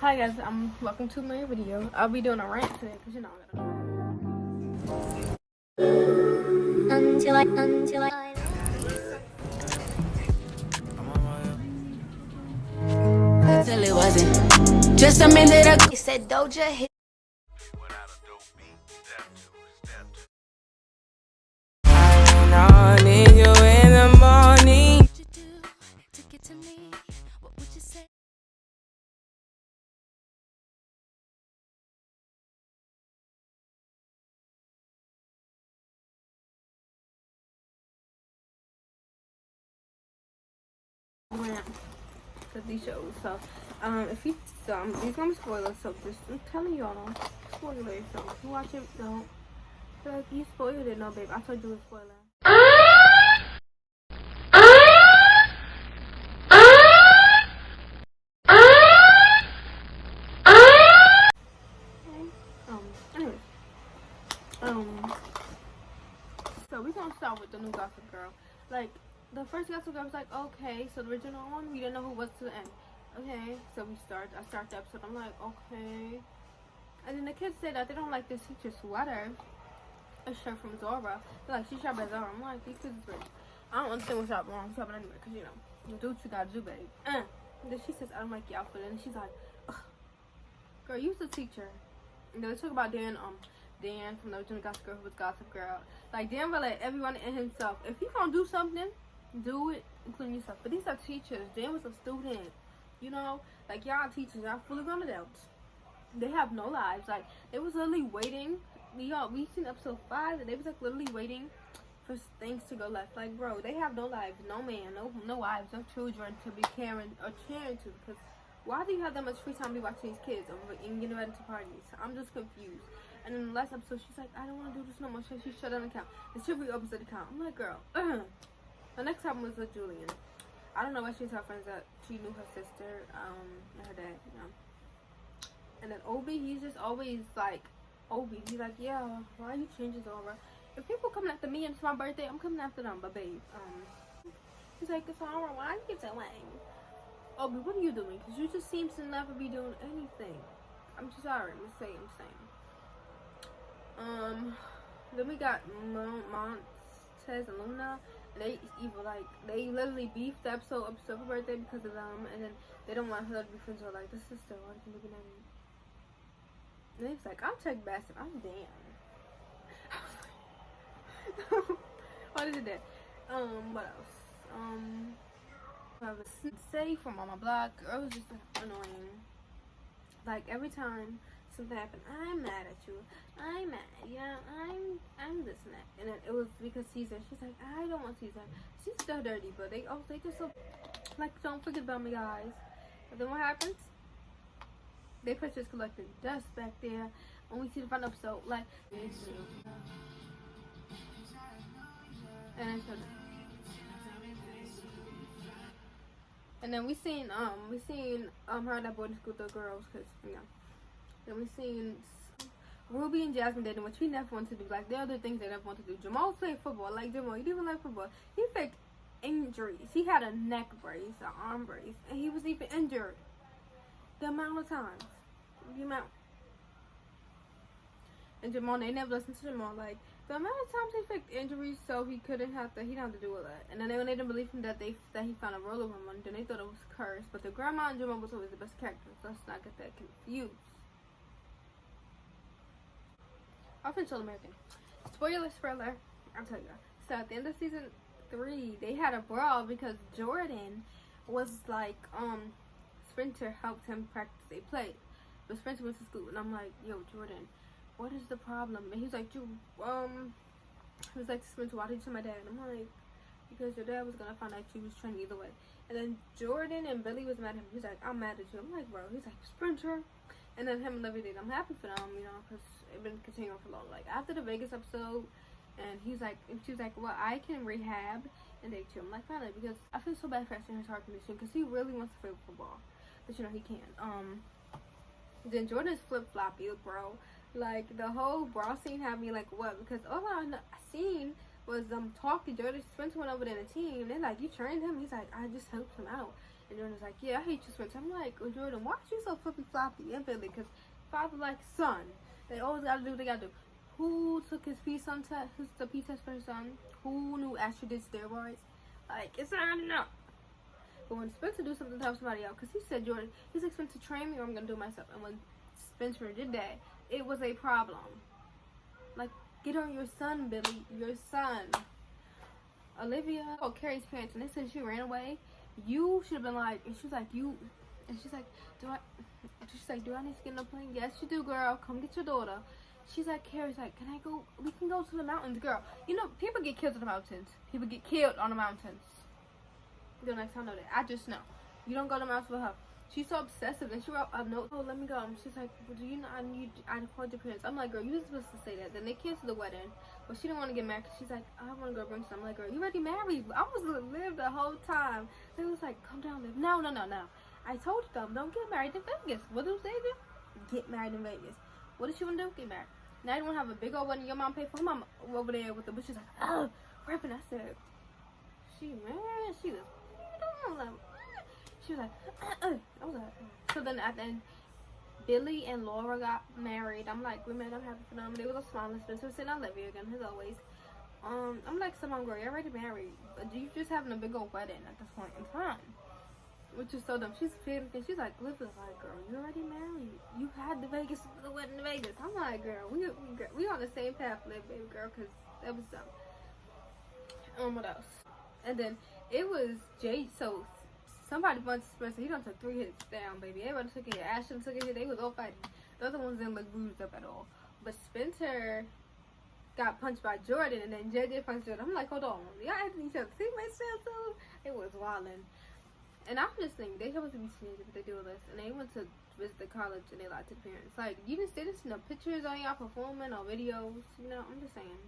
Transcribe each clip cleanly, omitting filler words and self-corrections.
Hi guys, welcome to my video. I'll be doing a rant today because you know I'm gonna. Until I. Till it wasn't just a minute ago. He said Doja hit. I need you in the morning. What you do to get to me? What would you say? Rant for these shows. So, if you these gonna be spoilers. So just I'm telling y'all, spoilers. So if you watch it, don't. Like you spoiled it, no, babe. I told you it was spoiler. Anyways, so we're gonna start with the new Gossip Girl. Like the first Gossip Girl was like, okay, so the original one, we didn't know who was to the end. Okay, so I start the episode. I'm like, okay, and then the kids say that they don't like this teacher sweater, a shirt from Zora. They're like, she shot by Zora. I'm like, these kids is rich. I don't understand what's up wrong shopping anyway, cause you know, you do what you gotta do, babe. And then she says, I don't like your outfit, and she's like, ugh. Girl, you's the teacher. And then they talk about Dan from the original Gossip Girl who was Gossip Girl. Like, Dan will let everyone in himself. If you gonna do something, do it, including yourself. But these are teachers. Dan was a student. You know? Like, y'all teachers, y'all fully grown adults. They have no lives. Like, they was literally waiting. We seen episode 5, and they was, like, literally waiting for things to go left. Like, bro, they have no lives. No man, no wives, no children to be caring or cheering to. Because why do you have that much free time to be watching these kids and getting ready to parties? I'm just confused. And in the last episode, she's like, I don't want to do this no more. So she shut down the account. And she reopens the account. I'm like, girl. The next time was with Julian. I don't know why she's her friends that she knew her sister, and her dad, you know. And then Obi, he's just always like, he's like, yeah, why you changing Zora? If people coming after me and it's my birthday, I'm coming after them. But babe, he's like, Zora, why are you doing? Obi, what are you doing? Because you just seem to never be doing anything. I'm sorry, I'm saying. Then we got Montez and Luna, and they evil, like, they literally beefed the episode of her birthday because of them, and then they don't want her to be friends with, like, the sister, why can you be named? And he's like, I'll check back, I'm damn. What is it that? What else? I have a say from on my block. It was just annoying. Like every time something happened, I'm mad at you. I'm mad. Yeah, I'm this and that. And then it was because Caesar. She's like, I don't want Caesar. She's still dirty, but they just so like don't forget about me, guys. But then what happens? They put just collecting dust back there. When we see the final episode, like, and I showed it. And then we seen her that boarding school with the girls, cause you know. Then we seen Ruby and Jasmine dating, which we never wanted to do. Like, there are other things they never wanted to do. Jamal played football. Like, Jamal, you didn't even like football. He faked injuries. He had a neck brace, an arm brace, and he was even injured. The amount of times. And Jamal, they never listened to Jamal. Like, the amount of times he faked injuries so he didn't have to do all that. And then when they didn't believe him that he found a roller woman, then they thought it was cursed. But the grandma and Jamal was always the best characters. So let's not get that confused. Often Chill American. Spoiler, I'll tell you. So at the end of season 3, they had a brawl because Jordan was like, Spencer helped him practice. They played. But Spencer went to school, and I'm like, yo, Jordan, what is the problem? And he was like, he was like, Spencer, why did you tell my dad? And I'm like, because your dad was gonna find out you was training either way. And then Jordan and Billy was mad at him. He's like, I'm mad at you. I'm like, bro. He's like, Spencer. And then him and Livy did. I'm happy for them, you know, because it's been continuing for long. Like, after the Vegas episode, and she was like, well, I can rehab and date you. I'm like, finally, because I feel so bad for asking his heart condition, because he really wants to play football. But, you know, he can't. Then Jordan's flip-floppy, bro. Like, the whole bra scene had me like, what? Because all I seen was talking. Jordan Spencer went over there in the team. They're like, you trained him? He's like, I just helped him out. And Jordan was like, yeah, I hate you, Spencer. I'm like, oh, Jordan, why are you so flippy floppy? And Billy, because father like son. They always gotta do what they gotta do. Who took his P test? Who's the P test for his son? Who knew Asher did steroids? Like, it's not enough. But when Spencer do something to help somebody out, because he said, Jordan, he's like, Spencer, train me or I'm gonna do it myself. And when Spencer did that, it was a problem. Like, get on your son, Billy, your son. Olivia called Carrie's parents and they said she ran away. You should have been like, and she's like, you, and she's like, do I need to get on a plane? Yes, you do, girl. Come get your daughter. She's like, Carrie's like, can I go? We can go to the mountains, girl. You know, people get killed in the mountains. People get killed on the mountains. The next time I know that. I just know. You don't go to the mountains with her. She's so obsessive and she wrote a note. Oh, let me go. And she's like, well, do you know I called your parents? I'm like, girl, you were supposed to say that. Then they canceled the wedding. But she didn't want to get married. She's like, I want to go bring some. I'm like, girl, you already married. I was going to live the whole time. They was like, come down, live. No. I told them, don't get married in Vegas. What did they do? Get married in Vegas. What did she want to do? Get married. Now you want to have a big old wedding. Your mom paid for her mom over there with the but she's like, oh, rapping. I said, she was, you don't know. She was like, I was like, so then at the end, Billy and Laura got married. I'm like, we met, I'm happy for them. They was a smallest Spencer sitting on Olivia again, as always. I'm like, someone girl, you're already married. But you just having a big old wedding at this point in time. Which is so dumb. She's 50 and she's like, Olivia's like, girl, you're already married. You had the wedding in Vegas. I'm like, girl, we on the same path, baby girl, because that was dumb. What else? And then it was Jay, so somebody bunched Spencer. He done took 3 hits down, baby. Everybody took a hit. Ashton took a hit. They was all fighting. The other ones didn't look bruised up at all. But Spencer got punched by Jordan, and then JJ punched Jordan. I'm like, hold on. Y'all acting each other. See my too? It was wildin'. And I'm just thinking, they supposed to be teenagers, but they do all this. And they went to visit the college, and they lied to the parents. Like, you didn't see no pictures on y'all performing or videos. You know, I'm just saying.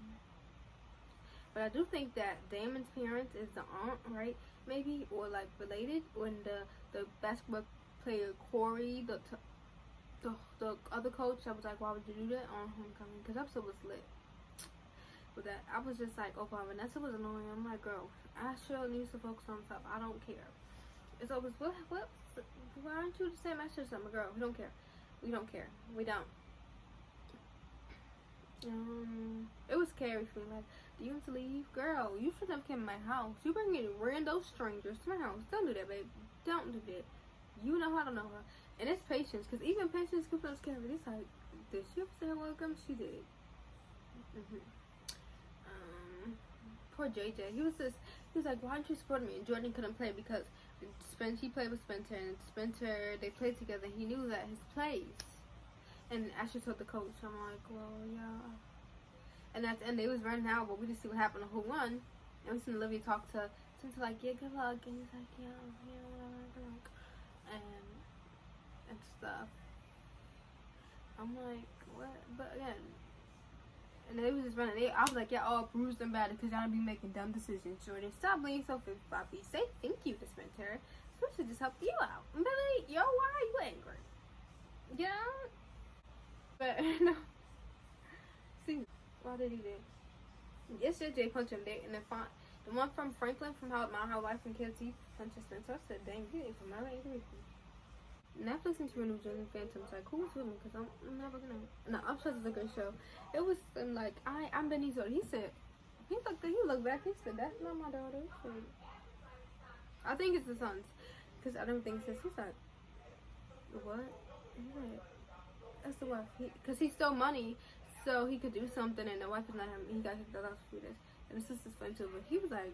But I do think that Damon's parents is the aunt, right? Maybe, or like related. When the basketball player Corey, the other coach, I was like, why would you do that on homecoming? Because episode was lit. With that, I was just like, oh, Vanessa was annoying. I'm like, girl, I sure needs to focus on stuff. I don't care. It's always what? Why aren't you the same as something, girl? We don't care. We don't care. We don't. It was scary for me. Like, do you want to leave? Girl, you should have came to my house. You bringing random strangers to my house. Don't do that, babe. Don't do that. You know how to know her. And it's patience. Because even patience can feel scary. It's like, did she ever say welcome? She did. Poor JJ. He was like, why aren't you supporting me? And Jordan couldn't play because he played with Spencer. And Spencer, they played together. He knew that his plays. And Ashley told the coach, I'm like, well, yeah. And at the end, they was running out, but we didn't see what happened to who won. And we seen Olivia talk to Spencer, like, yeah, good luck. And he's like, yeah, good luck. And stuff. I'm like, what? But again, and they was just running. I was like, yeah, all bruised and battered because y'all be making dumb decisions. Jordan, stop being so floppy. Say thank you to Spencer. Spencer just helped you out. Billy, why are you angry? Yeah. But no. See, why did he do? Yes, JJ punched him there, and the one from Franklin from How Life and Kids, he punched Spencer. I said, dang, you ain't from my age. Netflix and new Jordan Phantoms. Like, who's with me? Because I'm never gonna. No, I'm sure it's a good show. It was like, I'm Benny's daughter. He said, he looked back. He said, that's not my daughter. Said, I think it's the son's. Because I don't think it's his. He's like, what? He's like, that's the wife. Because he stole money so he could do something, and the wife is not him. He got kicked out of the house. And the sister's friend too. But he was like,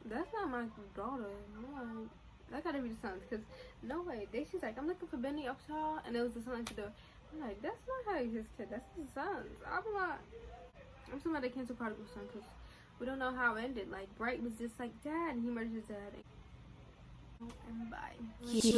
that's not my daughter. I'm like, that gotta be the sons, because no way. She's like, I'm looking for Benny Upshaw, and it was the son to do. I'm like, that's not how his kid, that's his sons. I'm somebody that cancel Prodigal Son, because we don't know how it ended. Like, Bright was just like, Dad, and he murdered his dad. And bye. You